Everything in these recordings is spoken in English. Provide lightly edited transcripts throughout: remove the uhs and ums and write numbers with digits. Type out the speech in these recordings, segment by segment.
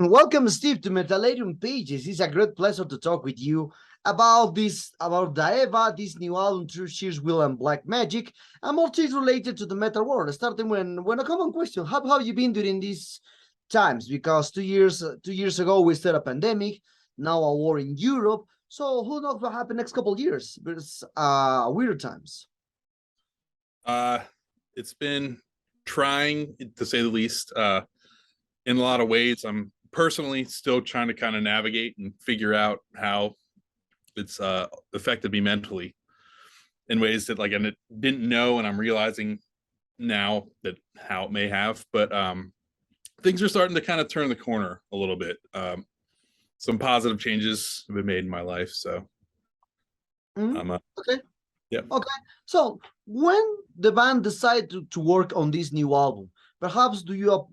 Welcome, Steve, to Metallarium Pages. It's a great pleasure to talk with you about Daeva, this new album, True Shears, Will and Black Magic, and more things related to the metal world. Starting when a common question: How have you been during these times? Because 2 years ago we started a pandemic, now a war in Europe. So who knows what happen next couple of years? But it's weird times. It's been trying, to say the least. In a lot of ways, I'm personally still trying to kind of navigate and figure out how it's affected me mentally in ways that like I didn't know, and I'm realizing now that how it may have. But things are starting to kind of turn the corner a little bit. Some positive changes have been made in my life, so okay. Yeah. Okay. So when the band decided to work on this new album, perhaps do you have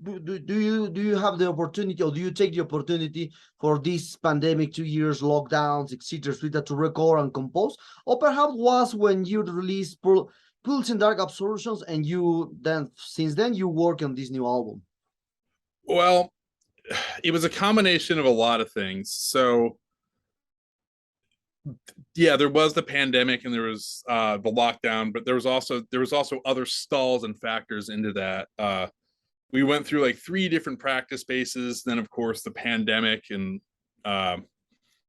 the opportunity, or do you take the opportunity for this pandemic, 2 years lockdowns, etc., to record and compose, or perhaps was when you released Pulse and Dark Absorptions, and since then you work on this new album? Well, it was a combination of a lot of things. So yeah, there was the pandemic and there was the lockdown, but there was also other stalls and factors into that. We went through like 3 different practice spaces, then of course the pandemic, and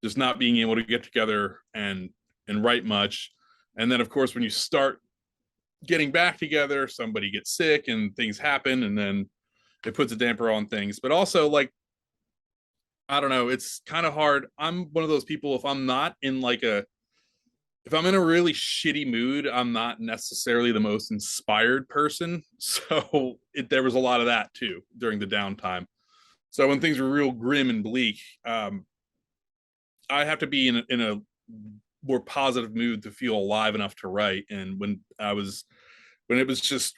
just not being able to get together and write much. And then of course when you start getting back together, somebody gets sick and things happen, and then it puts a damper on things. But also, like, I don't know, it's kind of hard. I'm one of those people, if I'm in a really shitty mood, I'm not necessarily the most inspired person. So there was a lot of that too during the downtime. So when things were real grim and bleak, I have to be in a more positive mood to feel alive enough to write. And when it was just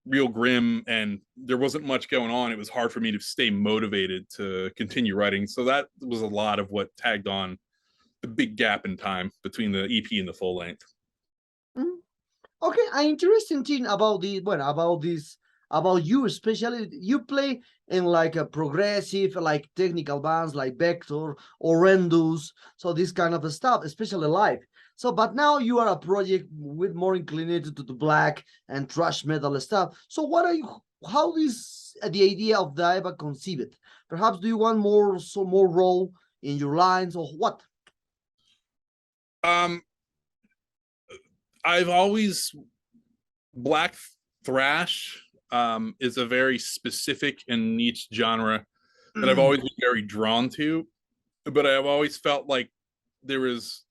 real grim and there wasn't much going on, it was hard for me to stay motivated to continue writing. So that was a lot of what tagged on the big gap in time between the EP and the full length. Okay, an interesting thing about about you, especially you play in like a progressive, like technical bands like Vector or Rendus, so this kind of stuff, especially live. So, but now you are a project with more inclinated to the black and thrash metal stuff. So, how is the idea of Daeva conceived? Perhaps do you want more raw in your lines, or what? I've always black thrash is a very specific and niche genre that I've always been very drawn to, but I've always felt like there's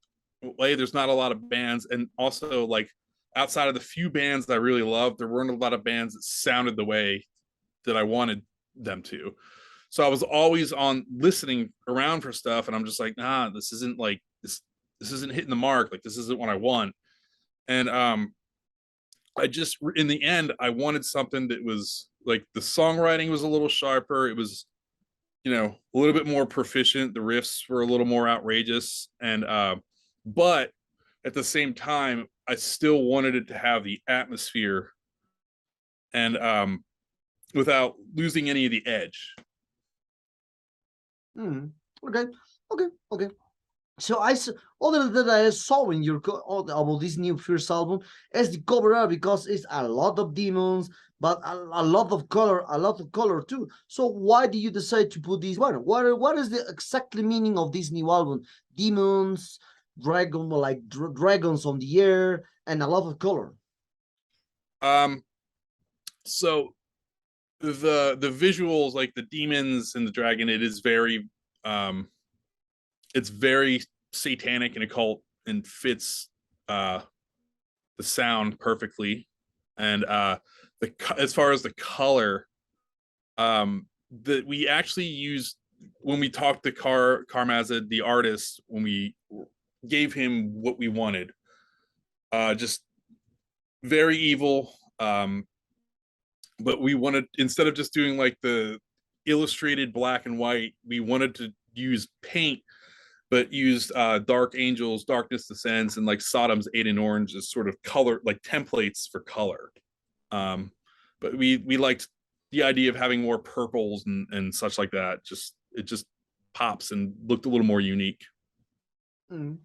not a lot of bands, and also like outside of the few bands that I really loved, there weren't a lot of bands that sounded the way that I wanted them to. So I was always on listening around for stuff, and I'm just like, this isn't like this isn't hitting the mark, like this isn't what I want. And I just, in the end, I wanted something that was like, the songwriting was a little sharper, it was, a little bit more proficient, the riffs were a little more outrageous, and but at the same time I still wanted it to have the atmosphere and without losing any of the edge. Okay. So other than that, I saw in your about this new first album is the cover art, because it's a lot of demons, but a lot of color too. So why do you decide to put these one? What is the exactly meaning of this new album? Demons, dragons on the air, and a lot of color. So the visuals, like the demons and the dragon, it is very it's very satanic and occult, and fits the sound perfectly. And as far as the color, that we actually used when we talked to Karmazid, the artist, when we gave him what we wanted, just very evil, but we wanted, instead of just doing like the illustrated black and white, we wanted to use paint, but used Dark Angels, Darkness Descends, and like Sodom's Agent Orange as sort of color, like templates for color. But we liked the idea of having more purples and such like that. Just it just pops and looked a little more unique. Mm.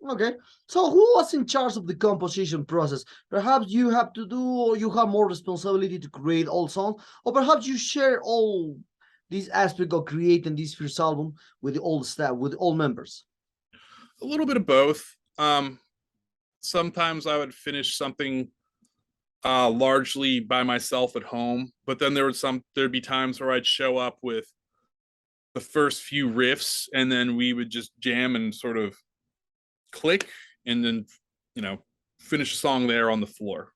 Okay, so who was in charge of the composition process? Perhaps you have to do, or you have more responsibility to create all songs, or perhaps you share all this aspect of creating this first album with the old staff, with all members. A little bit of both. Sometimes I would finish something largely by myself at home, but then there'd be times where I'd show up with the first few riffs, and then we would just jam and sort of click, and then finish a song there on the floor.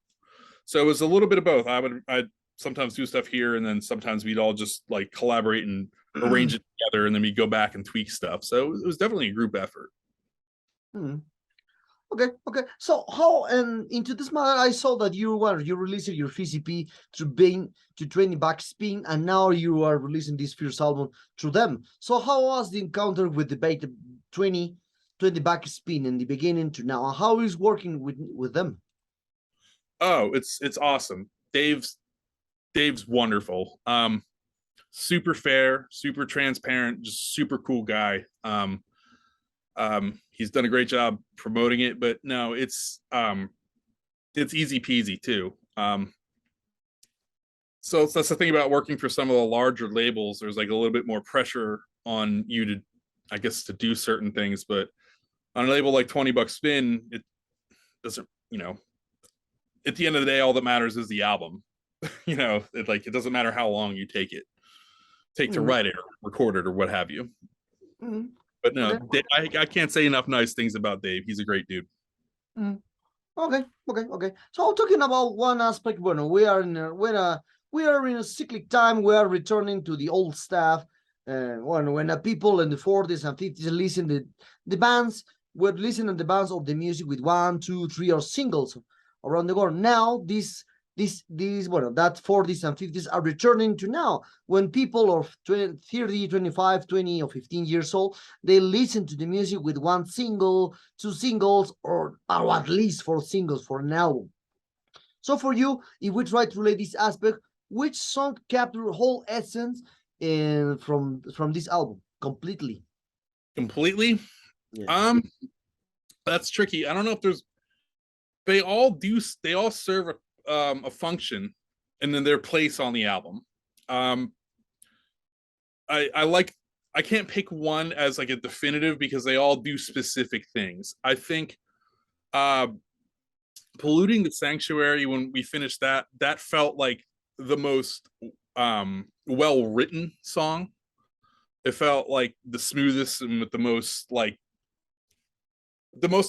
So it was a little bit of both. I'd sometimes do stuff here, and then sometimes we'd all just like collaborate and arrange it together, and then we'd go back and tweak stuff. So it was definitely a group effort. Okay. So how, and into this matter, I saw that you released your VCP to 20 Backspin, and now you are releasing this first album through them. So how was the encounter with the beta 20 Backspin in the beginning to now? How is working with them? Oh, it's awesome. Dave's wonderful. Super fair, super transparent, just super cool guy. He's done a great job promoting it, but no, it's easy peasy too. So that's the thing about working for some of the larger labels. There's like a little bit more pressure on you to, I guess, to do certain things, but on a label like 20 Bucks Spin, it doesn't, at the end of the day, all that matters is the album. It doesn't matter how long you take to write it or record it or what have you. But no, okay. I can't say enough nice things about Dave. He's a great dude. Okay. So talking about one aspect, we are in a cyclic time. We are returning to the old stuff. When the people in the 40s and 50s listen to the bands, would listen to the bands of the music with 1, 2, 3 or singles around the world. Now that 40s and 50s are returning to now, when people of 20, 30, 25, 20 or 15 years old, they listen to the music with 1 single, 2 singles, or at least 4 singles for an album. So for you, if we try to relate this aspect, which song captured the whole essence from this album completely? Yeah. That's tricky. I don't know if there's, they all serve a function and then their place on the album. I can't pick one as like a definitive because they all do specific things. I think Polluting the Sanctuary, when we finished that felt like the most well-written song. It felt like the smoothest and with the most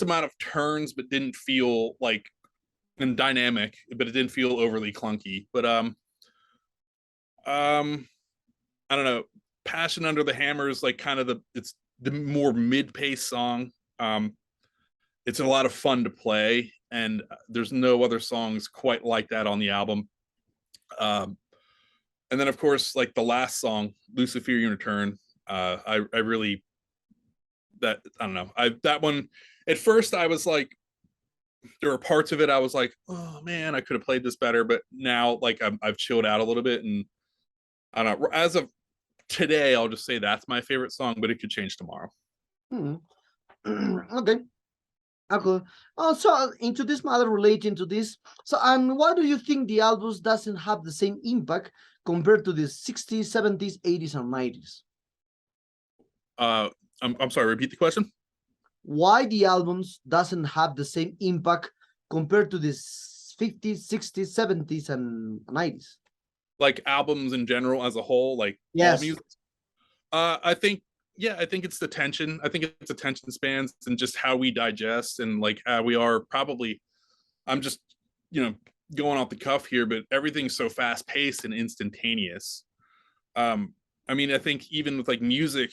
amount of turns, but didn't feel like, and dynamic, but it didn't feel overly clunky. But I don't know. Passion Under the Hammer is like kind of it's the more mid-pace song. It's a lot of fun to play, and there's no other songs quite like that on the album. And then of course, like the last song, Luciferian Return, I really, that, I don't know. That one, at first I was like, there were parts of it I was like, oh man, I could have played this better, but now like I've chilled out a little bit, and I don't know, as of today I'll just say that's my favorite song, but it could change tomorrow. Okay. So into this matter relating to this, so, and why do you think the albums doesn't have the same impact compared to the 60s, 70s, 80s and 90s? I'm sorry, repeat the question. Why the albums doesn't have the same impact compared to the 50s, 60s, 70s and 90s? Like albums in general as a whole, like yes. All music? I think it's the tension. I think it's attention spans and just how we digest, and like how we are probably, I'm just, going off the cuff here, but everything's so fast paced and instantaneous. I mean, I think even with like music,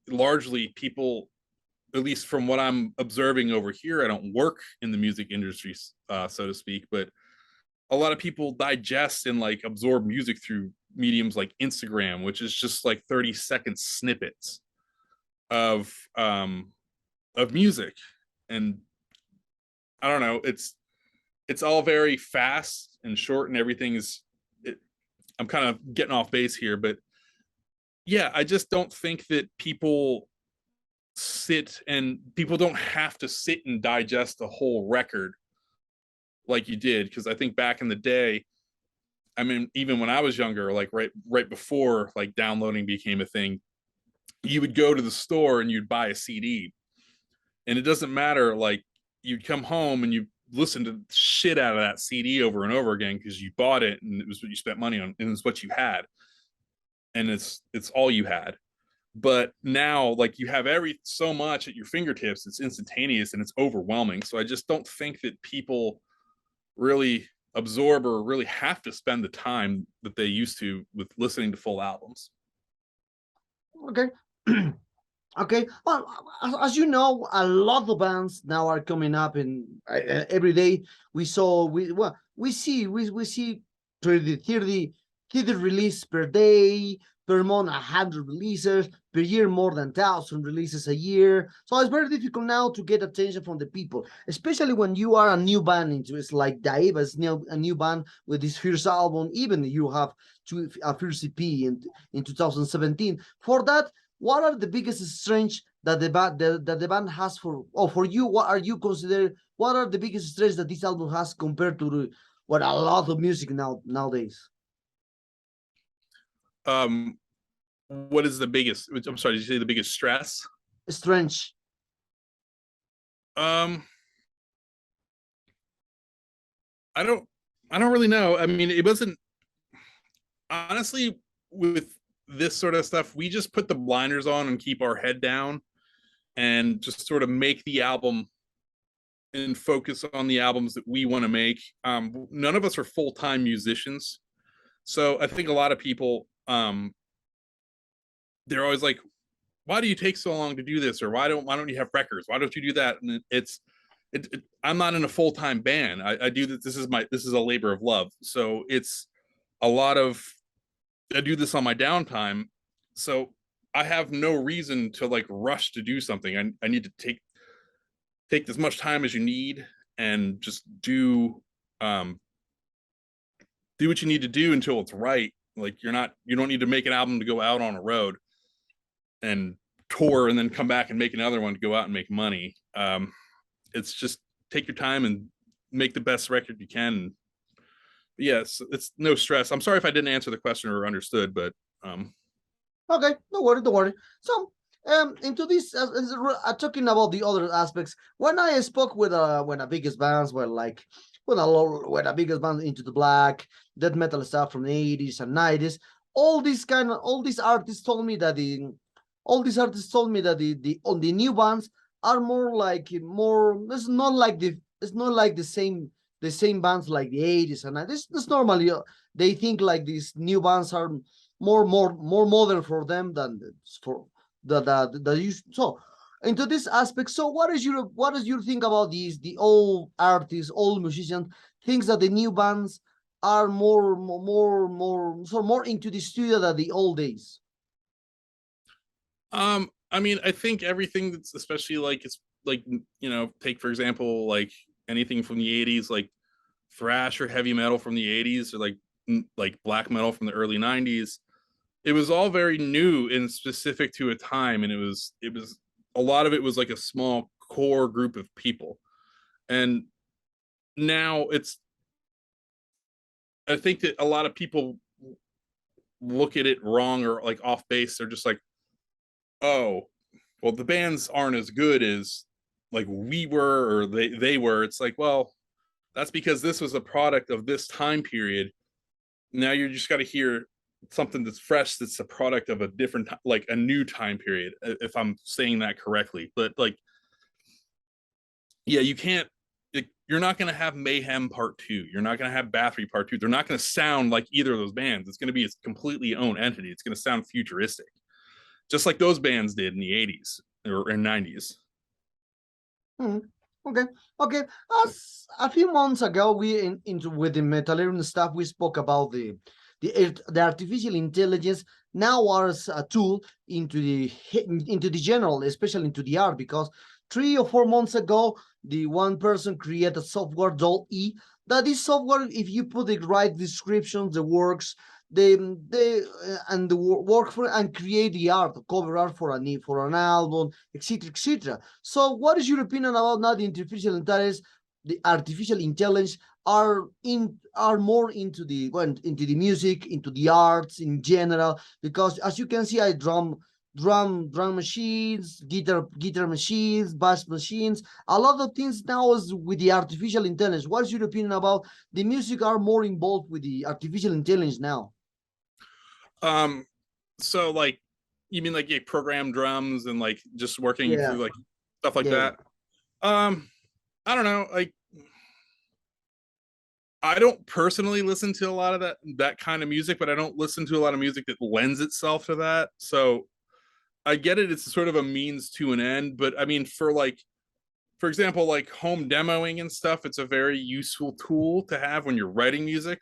largely people, at least from what I'm observing over here, I don't work in the music industry, so to speak, but a lot of people digest and like absorb music through mediums like Instagram, which is just like 30-second snippets of music. And I don't know, it's all very fast and short, and everything is, I'm kind of getting off base here, but Yeah, I just don't think that people don't have to sit and digest the whole record like you did, because I think back in the day, I mean, even when I was younger, like right before like downloading became a thing, you would go to the store and you'd buy a CD, and it doesn't matter, like you'd come home and you listen to shit out of that CD over and over again because you bought it and it was what you spent money on and it's what you had, and it's all you had. But now, like, you have so much at your fingertips, it's instantaneous and it's overwhelming. So I just don't think that people really absorb or really have to spend the time that they used to with listening to full albums. Okay. Okay, well, as you know, a lot of bands now are coming up, and every day we see 30 release per day, per month 100 releases per year, more than 1,000 releases a year. So it's very difficult now to get attention from the people, especially when you are a new band. Into it's like Daeva is now a new band with his first album. Even you have a first EP in 2017. For that, what are the biggest strengths that the band has for you? What are you consider? What are the biggest strengths that this album has compared to what a lot of music nowadays? What is the biggest? I'm sorry, did you say the biggest stress? Strength. Um, I don't really know. I mean, it wasn't, honestly, with this sort of stuff, we just put the blinders on and keep our head down and just sort of make the album and focus on the albums that we want to make. None of us are full-time musicians. So I think a lot of people, they're always like, why do you take so long to do this? Or why don't you have records? Why don't you do that? And I'm not in a full-time band. I do that. This is a labor of love. So it's a lot of, I do this on my downtime. So I have no reason to like rush to do something. I need to take as much time as you need and just do what you need to do until it's right. Like you don't need to make an album to go out on a road and tour and then come back and make another one to go out and make money. It's just take your time and make the best record you can. Yes, it's no stress. I'm sorry if I didn't answer the question or understood, but okay, don't worry. So into this talking about the other aspects, when I spoke with when a biggest bands were like when a biggest band Into the Black, death metal stuff from the 80s and 90s, all these artists told me that the new bands are more like it's not like the same bands like the 80s and 90s. This normally they think like these new bands are more modern for them than for the use. So into this aspect, so what is your think about the old artists, old musicians, things that the new bands are more into the studio than the old days? I mean, I think everything that's, especially like, it's like, take for example, like anything from the 80s, like thrash or heavy metal from the 80s, or like black metal from the early 90s. It was all very new and specific to a time, and it was a lot of it was like a small core group of people. And now I think that a lot of people look at it wrong or like off base. They're just like, oh, well, the bands aren't as good as like we were or they were. It's like, well, that's because this was a product of this time period. Now you just got to hear something that's fresh, that's a product of a different, like a new time period, if I'm saying that correctly. But like, yeah, you're not going to have Mayhem Part 2. You're not going to have Bathory Part 2. They're not going to sound like either of those bands. It's going to be a completely own entity. It's going to sound futuristic, just like those bands did in the 80s or in 90s. Okay. As a few months ago, we with the Metallarium stuff, we spoke about the artificial intelligence now as a tool into the general, especially into the art, because 3 or 4 months ago, the one person created software DALL-E. That is software, if you put the right descriptions, the works, and the work for and create the art, cover art for an album, etc., etc. So, what is your opinion about now the artificial intelligence? The artificial intelligence are more into the music, into the arts in general, because as you can see, I drum machines, guitar machines, bass machines, a lot of things now is with the artificial intelligence. What's your opinion about the music are more involved with the artificial intelligence now? So like, you mean like program drums and like just working Yeah, through like stuff like yeah. that? I don't know. Like, I don't personally listen to a lot of that kind of music, but I don't listen to a lot of music that lends itself to that. So I get it. It's sort of a means to an end, but I mean, for example, like home demoing and stuff, it's a very useful tool to have when you're writing music.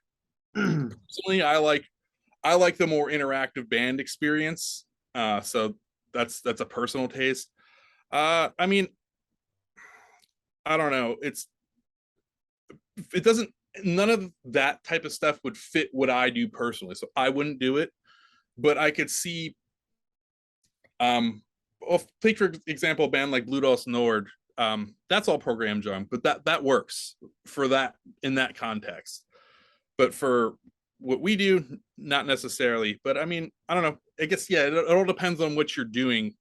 Personally, I like the more interactive band experience. So that's a personal taste. I mean, I don't know. It doesn't. None of that type of stuff would fit what I do personally, so I wouldn't do it. But I could see. Well, take for example a band like Blue Dose Nord. That's all program drum, but that works for that in that context. But for what we do, not necessarily. But I mean, I don't know. I guess yeah, it all depends on what you're doing.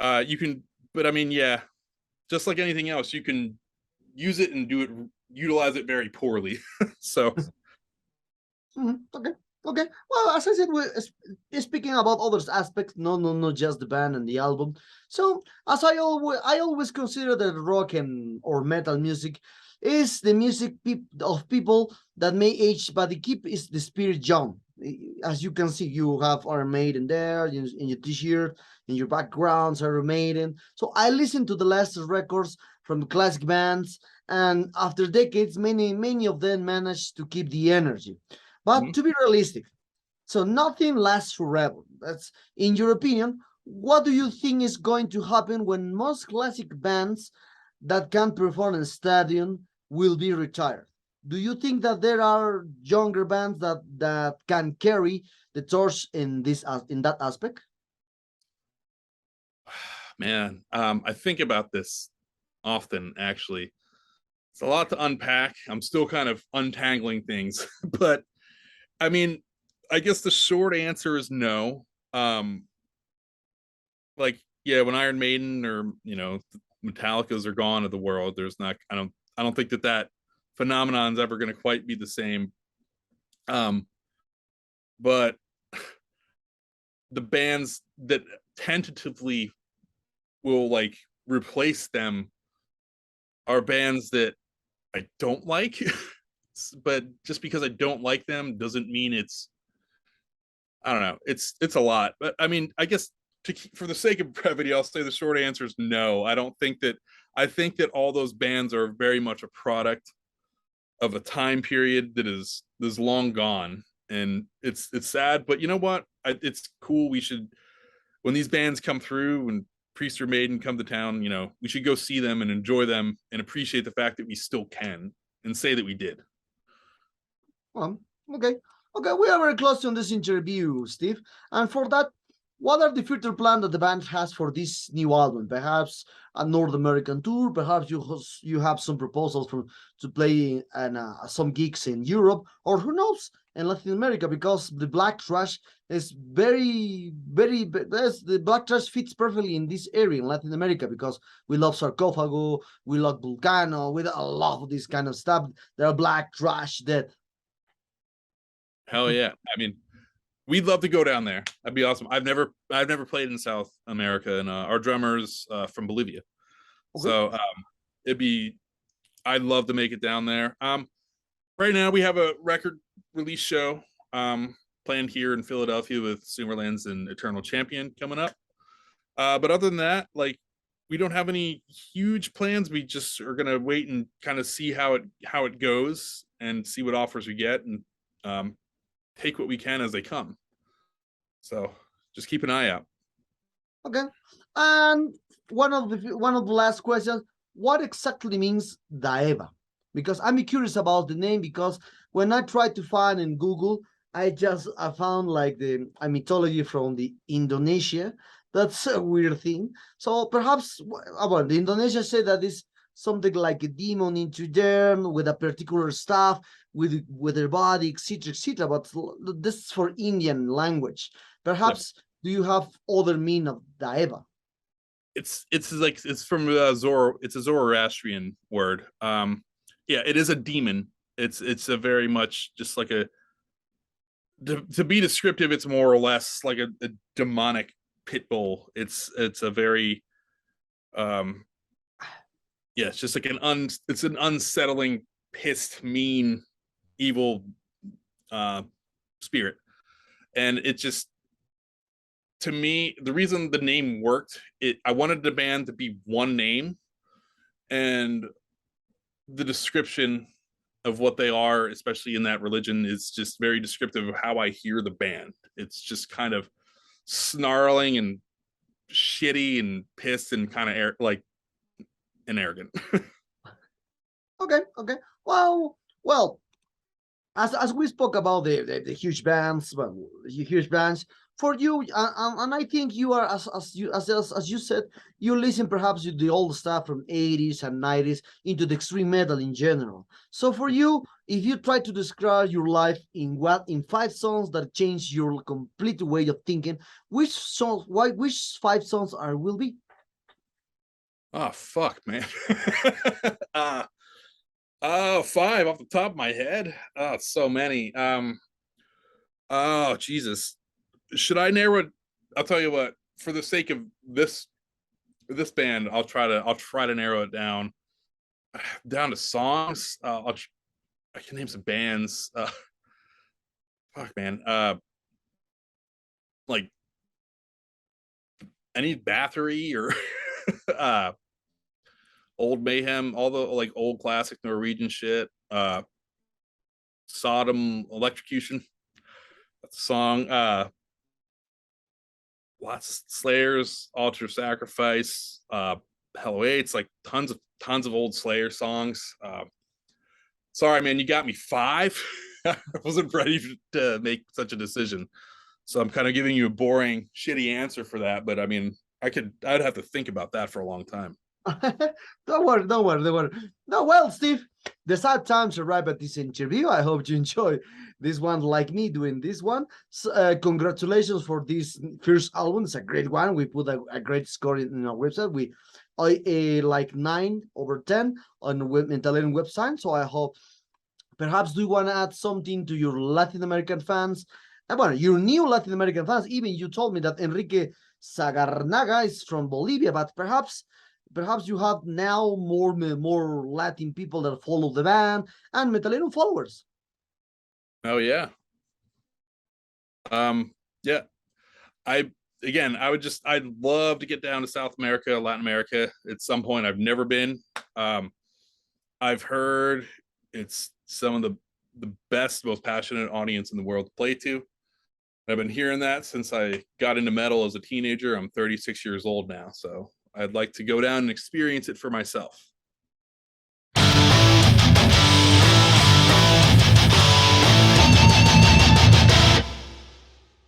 You can, but I mean, yeah, just like anything else, you can use it and utilize it very poorly. So Okay. Okay. Well, as I said, we're speaking about other aspects, not just the band and the album. So, as I always consider that rock and or metal music is the music of people that may age, but the keep is the spirit young. As you can see, you have Iron Maiden there in your T-shirt, in your backgrounds, Iron Maiden. So I listen to the last records from the classic bands, and after decades, many of them managed to keep the energy. But to be realistic, so nothing lasts forever. That's in your opinion. What do you think is going to happen when most classic bands that can perform in stadium will be retired? Do you think that there are younger bands that can carry the torch in that aspect? man, I think about this often. Actually, it's a lot to unpack. I'm still kind of untangling things, but I mean, I guess the short answer is no. Like, yeah, when Iron Maiden or Metallica's are gone of the world, there's not. I don't think that phenomenon's ever going to quite be the same. But the bands that tentatively will like replace them are bands that I don't like. But just because I don't like them doesn't mean I don't know. It's a lot. But I mean, I guess for the sake of brevity, I'll say the short answer is no. I don't think that. I think that all those bands are very much a product of a time period that is long gone, and it's sad. But you know what? It's cool. We should, when these bands come through and Priest or Maiden come to town, we should go see them and enjoy them and appreciate the fact that we still can and say that we did. Okay. Okay, we are very close to this interview, Steve. And for that, what are the future plans that the band has for this new album? Perhaps a North American tour. Perhaps you have some proposals to play and some gigs in Europe, or who knows, in Latin America, because the Black Trash is the Black Trash fits perfectly in this area in Latin America because we love Sarcophago, we love Vulcano, we love this kind of stuff. There are Black Trash that. Hell yeah! I mean, we'd love to go down there. That'd be awesome. I've never played in South America, and our drummer's from Bolivia, Okay. so I'd love to make it down there. Right now we have a record release show planned here in Philadelphia with Sumerlands and Eternal Champion coming up. But other than that, like, we don't have any huge plans. We just are gonna wait and kind of see how it goes and see what offers we get, and take what we can as they come. So just keep an eye out. Okay. And one of the last questions: what exactly means Daeva? Because I'm curious about the name. Because when I tried to find in Google, I found like the a mythology from the Indonesia. That's a weird thing. So perhaps well, the Indonesia say that is something like a demon into them with a particular stuff with their body, etc., etc. But this is for Indian language. Yep. Perhaps do you have other meaning of Daeva? It's like it's from it's a Zoroastrian word. Yeah, it is a demon. It's a very much just like a to be descriptive, it's more or less like a demonic pit bull. It's a very yeah, it's just like it's an unsettling, pissed, mean, evil spirit. And it just, to me, the reason the name worked, I wanted the band to be one name, and the description of what they are, especially in that religion, is just very descriptive of how I hear the band. It's just kind of snarling and shitty and pissed and kind of like and arrogant. Okay, okay. Well, as we spoke about the huge bands, well, huge bands for you, and I think you are as you said, you listen perhaps to the old stuff from 80s and 90s into the extreme metal in general. So for you, if you try to describe your life in 5 songs that change your complete way of thinking, which 5 songs are will be? Oh fuck, man. Oh, 5 off the top of my head. Oh, so many. Oh, Jesus. Should I narrow it? I'll tell you what, for the sake of this band, I'll try to narrow it down to songs. I can name some bands. Fuck, man. Like any Bathory or Old Mayhem, all the like old classic Norwegian shit. Sodom, Electrocution. That's a song. Lots of Slayers, Altar Sacrifice, Hello It's like tons of old Slayer songs. Sorry, man, you got me 5. I wasn't ready to make such a decision, so I'm kind of giving you a boring, shitty answer for that. But I mean, I'd have to think about that for a long time. Don't worry, don't worry, don't worry. No, well, Steve, the sad times arrive at this interview. I hope you enjoy this one like me doing this one. So, congratulations for this first album. It's a great one. We put a great score in our website. We like 9/10 on the Mentalerian website. So I hope perhaps do you want to add something to your Latin American fans? And well, your new Latin American fans, even you told me that Enrique Sagarnaga is from Bolivia, but perhaps you have now more Latin people that follow the band and Metalero followers. Oh yeah. Yeah. I'd love to get down to South America, Latin America at some point. I've never been. I've heard it's some of the best, most passionate audience in the world to play to. I've been hearing that since I got into metal as a teenager. I'm 36 years old now, so I'd like to go down and experience it for myself.